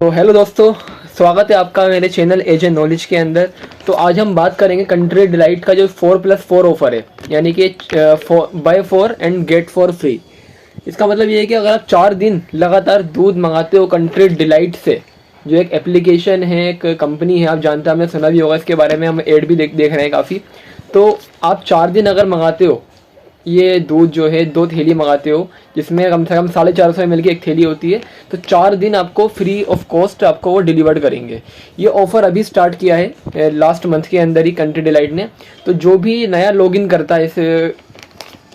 तो हेलो दोस्तों, स्वागत है आपका मेरे चैनल एजे नॉलेज के अंदर। तो आज हम बात करेंगे कंट्री डिलाइट का जो 4+4 ऑफर है, यानी कि बाय 4 एंड गेट 4 फ्री। इसका मतलब ये है कि अगर आप 4 दिन लगातार दूध मंगाते हो कंट्री डिलाइट से, जो एक एप्लीकेशन है, एक कंपनी है, आप जानते हैं, हमने सुना भी होगा इसके बारे में, हम ऐड भी देख रहे हैं काफ़ी। तो आप 4 दिन अगर मंगाते हो ये दूध, जो है 2 थैली मंगाते हो, जिसमें कम से कम 450 ml की एक थैली होती है, तो 4 दिन आपको फ्री ऑफ कॉस्ट आपको वो डिलीवर करेंगे। ये ऑफ़र अभी स्टार्ट किया है लास्ट मंथ के अंदर ही कंट्री डिलाइट ने। तो जो भी नया लॉगिन करता है इस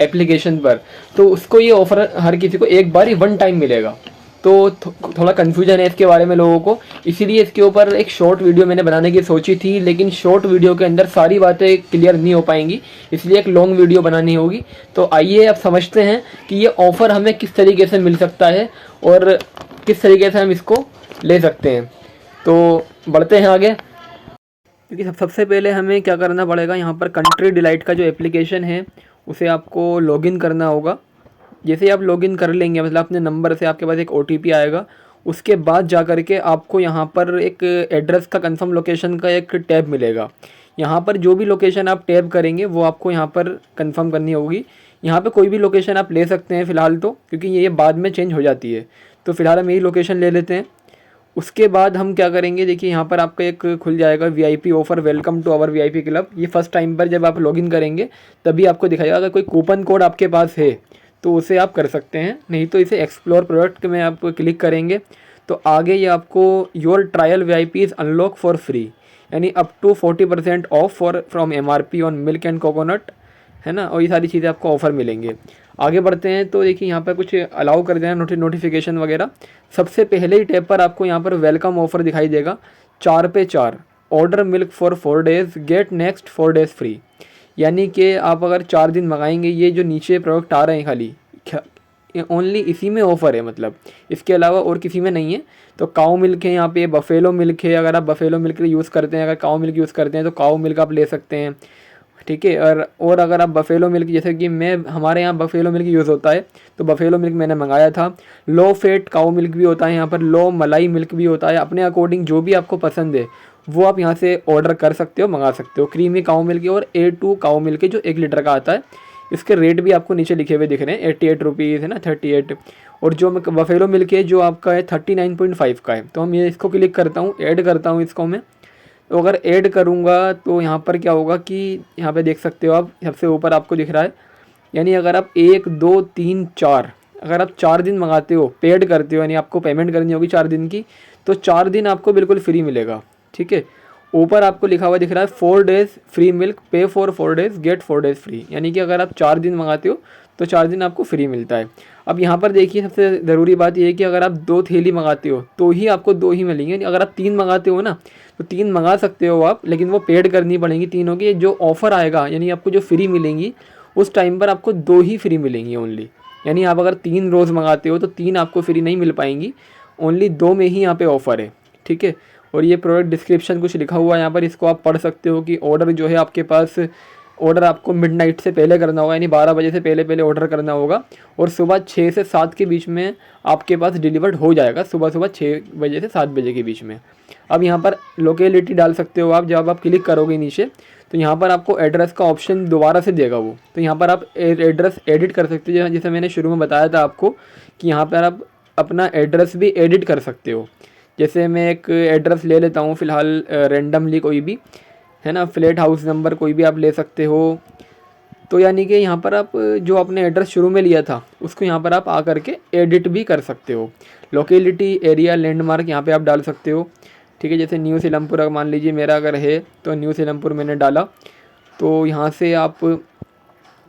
एप्लीकेशन पर, तो उसको ये ऑफ़र हर किसी को एक बार ही वन टाइम मिलेगा। तो थोड़ा कन्फ्यूजन है इसके बारे में लोगों को, इसीलिए इसके ऊपर एक शॉर्ट वीडियो मैंने बनाने की सोची थी, लेकिन शॉर्ट वीडियो के अंदर सारी बातें क्लियर नहीं हो पाएंगी, इसलिए एक लॉन्ग वीडियो बनानी होगी। तो आइए अब समझते हैं कि ये ऑफ़र हमें किस तरीके से मिल सकता है और किस तरीके से हम इसको ले सकते हैं। तो बढ़ते हैं आगे, क्योंकि सबसे पहले हमें क्या करना पड़ेगा, यहाँ पर कंट्री डिलाइट का जो एप्लीकेशन है उसे आपको लॉगिन करना होगा। जैसे ही आप लॉगिन कर लेंगे, मतलब अपने नंबर से, आपके पास एक ओटीपी आएगा। उसके बाद जा कर के आपको यहाँ पर एक एड्रेस का कंफर्म लोकेशन का एक टैब मिलेगा। यहाँ पर जो भी लोकेशन आप टैब करेंगे वो आपको यहाँ पर कंफर्म करनी होगी। यहाँ पे कोई भी लोकेशन आप ले सकते हैं फ़िलहाल तो, क्योंकि ये बाद में चेंज हो जाती है। तो फ़िलहाल हम यही लोकेशन ले लेते हैं। उसके बाद हम क्या करेंगे, देखिए यहाँ पर आपका एक खुल जाएगा VIP offer, welcome to our VIP club. ये फर्स्ट टाइम पर जब आप लॉगिन करेंगे तभी आपको दिखाएगा। अगर कोई कूपन कोड आपके पास है तो उसे आप कर सकते हैं, नहीं तो इसे एक्सप्लोर प्रोडक्ट में आप क्लिक करेंगे तो आगे ये आपको your trial VIP is unlock for free, यानी up to 40% off for from MRP on milk and coconut, है ना। और ये सारी चीज़ें आपको ऑफ़र मिलेंगे। आगे बढ़ते हैं तो देखिए यहाँ पर कुछ अलाउ कर देना, नोटिफिकेशन वगैरह। सबसे पहले ही टैब पर आपको यहाँ पर वेलकम ऑफ़र दिखाई देगा, 4 pay 4 order milk for 4 days get next 4 days free. यानी कि आप अगर 4 दिन मंगाएंगे, ये जो नीचे प्रोडक्ट आ रहे हैं खाली ओनली इसी में ऑफ़र है, मतलब इसके अलावा और किसी में नहीं है। तो काऊ मिल्क है, यहाँ पे बफेलो मिल्क है, अगर आप बफेलो मिल्क यूज़ करते हैं, अगर काऊ मिल्क यूज़ करते हैं तो काऊ मिल्क आप ले सकते हैं, ठीक है। और अगर आप बफेलो मिल्क, जैसे कि हमारे यहाँ बफेलो मिल्क यूज़ होता है, तो बफेलो मिल्क मैंने मंगाया था। लो फेट काऊ मिल्क भी होता है यहाँ पर, लो मलाई मिल्क भी होता है। अपने अकॉर्डिंग जो भी आपको पसंद है वो आप यहाँ से ऑर्डर कर सकते हो, मंगा सकते हो। क्रीमी काऊ मिल्क और A2 काऊ मिल्क जो 1 लीटर का आता है, इसके रेट भी आपको नीचे लिखे हुए दिख रहे हैं, 88 रुपीज़ है ना, 38। और जो बफेलो मिल्क है जो आपका है 39.5 का है। तो हम ये इसको क्लिक करता हूँ, ऐड करता हूँ इसको मैं। तो अगर ऐड करूँगा तो यहाँ पर क्या होगा कि यहाँ पे देख सकते हो आप, सबसे ऊपर आपको दिख रहा है, यानी अगर आप 1 2 3 4, अगर आप 4 दिन मंगाते हो, पेड करते हो, यानी आपको पेमेंट करनी होगी 4 दिन की, तो 4 दिन आपको बिल्कुल फ्री मिलेगा, ठीक है। ऊपर आपको लिखा हुआ दिख रहा है 4 days free milk, pay for 4 days get 4 days free, यानी कि अगर आप 4 दिन मंगाते हो तो 4 दिन आपको फ्री मिलता है। अब यहाँ पर देखिए सबसे ज़रूरी बात यह है कि अगर आप 2 थैली मंगाते हो तो ही आपको 2 ही मिलेंगे। अगर आप 3 मंगाते हो ना, तो 3 मंगा सकते हो आप, लेकिन वो पेड करनी पड़ेंगी तीनों की। जो ऑफ़र आएगा, यानी आपको जो फ्री मिलेंगी उस टाइम पर आपको 2 ही फ्री मिलेंगी ओनली। यानी आप अगर 3 रोज़ मंगाते हो तो 3 आपको फ्री नहीं मिल पाएंगी, ओनली 2 में ही यहाँ पे ऑफ़र है, ठीक है। और ये प्रोडक्ट डिस्क्रिप्शन कुछ लिखा हुआ है यहाँ पर, इसको आप पढ़ सकते हो कि ऑर्डर जो है आपके पास, ऑर्डर आपको मिडनाइट से पहले करना होगा, यानी 12 बजे से पहले पहले ऑर्डर करना होगा, और सुबह 6 से 7 के बीच में आपके पास डिलीवर्ड हो जाएगा, सुबह 6 बजे से 7 बजे के बीच में। अब यहाँ पर लोकेलिटी डाल सकते हो आप, जब आप क्लिक करोगे नीचे तो यहाँ पर आपको एड्रेस का ऑप्शन दोबारा से देगा वो, तो यहाँ पर आप एड्रेस एडिट कर सकते हो, जैसे मैंने शुरू में बताया था आपको कि यहाँ पर आप अपना एड्रेस भी एडिट कर सकते हो। जैसे मैं एक एड्रेस ले लेता हूँ फ़िलहाल रेंडमली, कोई भी, है ना, फ्लैट हाउस नंबर कोई भी आप ले सकते हो। तो यानी कि यहाँ पर आप जो आपने एड्रेस शुरू में लिया था उसको यहाँ पर आप आकर के एडिट भी कर सकते हो। लोकेलिटी, एरिया, लैंडमार्क यहाँ पे आप डाल सकते हो, ठीक है। जैसे न्यू सीलमपुर अगर मान लीजिए मेरा अगर है, तो न्यू सीलमपुर मैंने डाला, तो यहाँ से आप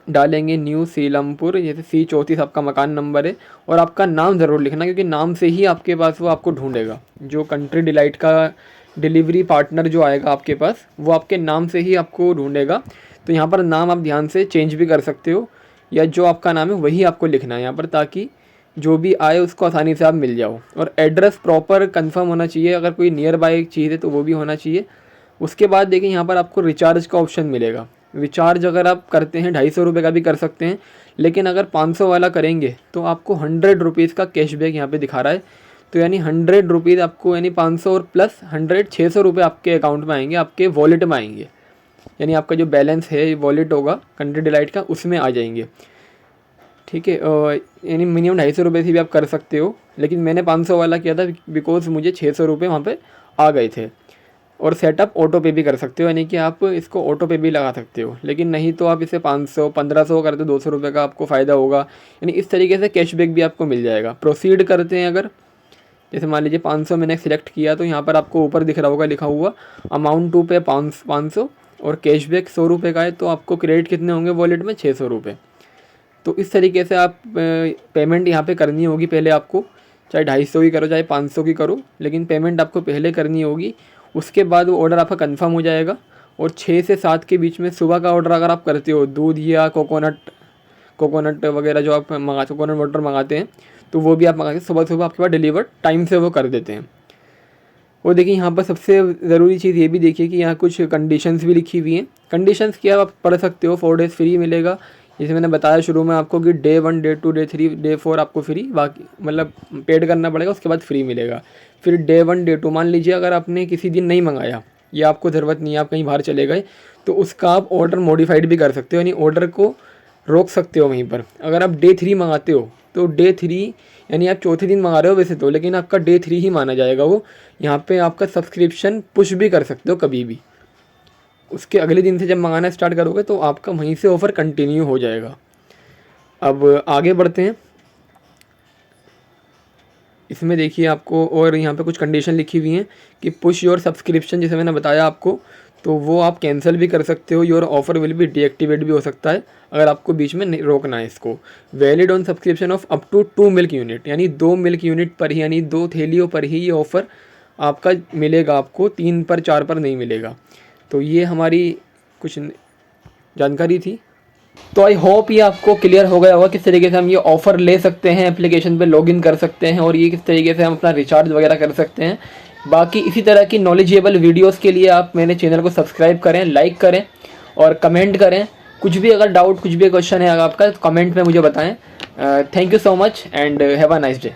डालेंगे न्यू सीलमपुर, जैसे C34 आपका मकान नंबर है, और आपका नाम ज़रूर लिखना, क्योंकि नाम से ही आपके पास वो आपको ढूंढेगा। जो कंट्री डिलाइट का डिलीवरी पार्टनर जो आएगा आपके पास, वो आपके नाम से ही आपको ढूंढेगा। तो यहाँ पर नाम आप ध्यान से चेंज भी कर सकते हो, या जो आपका नाम है वही आपको लिखना है यहाँ पर, ताकि जो भी आए उसको आसानी से आप मिल जाओ। और एड्रेस प्रॉपर कंफर्म होना चाहिए, अगर कोई नियर बाय चीज़ है तो वो भी होना चाहिए। उसके बाद देखिए यहाँ पर आपको रिचार्ज का ऑप्शन मिलेगा। रिचार्ज अगर आप करते हैं 250 रुपये का भी कर सकते हैं, लेकिन अगर 500 वाला करेंगे तो आपको 100 रुपीज़ का कैशबैक यहाँ पे दिखा रहा है। तो यानी 100 रुपीज़ आपको, यानी 500 और प्लस 100 600 रुपये आपके अकाउंट में आएंगे, आपके वॉलेट में आएंगे। यानी आपका जो बैलेंस है वॉलेट होगा कंट्री डिलाइट का, उसमें आ जाएंगे। ठीक है, यानी मिनिमम 250 रुपये से भी आप कर सकते हो, लेकिन मैंने 500 वाला किया था बिकॉज मुझे 600 रुपये वहाँ पे आ गए थे। और सेटअप ऑटो पे भी कर सकते हो, यानी कि आप इसको ऑटो पे भी लगा सकते हो, लेकिन नहीं तो आप इसे 500 1500 करते 200 रुपये का आपको फ़ायदा होगा। यानी इस तरीके से कैशबैक भी आपको मिल जाएगा। प्रोसीड करते हैं अगर, जैसे मान लीजिए 500 मैंने सिलेक्ट किया, तो यहाँ पर आपको ऊपर दिख रहा होगा लिखा हुआ अमाउंट टू पे 500 और कैशबैक 100 रुपये का है, तो आपको क्रेडिट कितने होंगे वॉलेट में, 600 रुपये। तो इस तरीके से आप पेमेंट यहाँ पे करनी होगी पहले आपको, चाहे 250 की करो चाहे 500 की करो, लेकिन पेमेंट आपको पहले करनी होगी। उसके बाद वो ऑर्डर आपका कंफर्म हो जाएगा। और 6 से 7 के बीच में सुबह का ऑर्डर अगर आप करते हो, दूध या कोकोनट वगैरह जो आप कोकोनट वाटर मंगाते हैं, तो वो भी आप मंगा के सुबह सुबह आपके पास डिलीवर टाइम से वो कर देते हैं। और देखिए यहाँ पर सबसे ज़रूरी चीज़ ये भी देखिए कि यहाँ कुछ कंडीशंस भी लिखी हुई हैं। कंडीशंस क्या आप पढ़ सकते हो। 4 डेज़ फ्री मिलेगा, जैसे मैंने बताया शुरू में आपको कि डे 1 डे 2 डे 3 डे 4 आपको फ्री, बाकी मतलब पेड करना पड़ेगा, उसके बाद फ्री मिलेगा। फिर डे 1 डे 2 मान लीजिए अगर आपने किसी दिन नहीं मंगाया या आपको ज़रूरत नहीं है, आप कहीं बाहर चले गए, तो उसका आप ऑर्डर मॉडिफाइड भी कर सकते हो, यानी ऑर्डर को रोक सकते हो वहीं पर। अगर आप डे 3 मंगाते हो तो डे 3 यानी आप चौथे दिन मंगा रहे हो वैसे तो, लेकिन आपका डे 3 ही माना जाएगा वो। यहाँ पे आपका सब्सक्रिप्शन पुश भी कर सकते हो कभी भी। उसके अगले दिन से जब मंगाना स्टार्ट करोगे तो आपका वहीं से ऑफ़र कंटिन्यू हो जाएगा। अब आगे बढ़ते हैं। इसमें देखिए आपको और यहाँ पे कुछ कंडीशन लिखी हुई हैं कि पुश योर सब्सक्रिप्शन, जैसे मैंने बताया आपको, तो वो आप कैंसिल भी कर सकते हो। Your offer will be deactivate भी हो सकता है अगर आपको बीच में रोकना है इसको। Valid on subscription of up to 2 milk unit, यानी 2 मिल्क यूनिट पर ही, यानी 2 थैलियों पर ही ये ऑफ़र आपका मिलेगा, आपको 3 पर 4 पर नहीं मिलेगा। तो ये हमारी कुछ जानकारी थी। तो आई होप ये आपको क्लियर हो गया होगा किस तरीके से हम ये ऑफ़र ले सकते हैं, एप्लीकेशन पे लॉगिन कर सकते हैं और ये किस तरीके से हम अपना रिचार्ज वगैरह कर सकते हैं। बाकी इसी तरह की नॉलेजेबल वीडियोस के लिए आप मेरे चैनल को सब्सक्राइब करें, लाइक करें और कमेंट करें। कुछ भी अगर डाउट, कुछ भी क्वेश्चन है अगर आपका, तो कमेंट में मुझे बताएं। Thank you so much and have a nice day.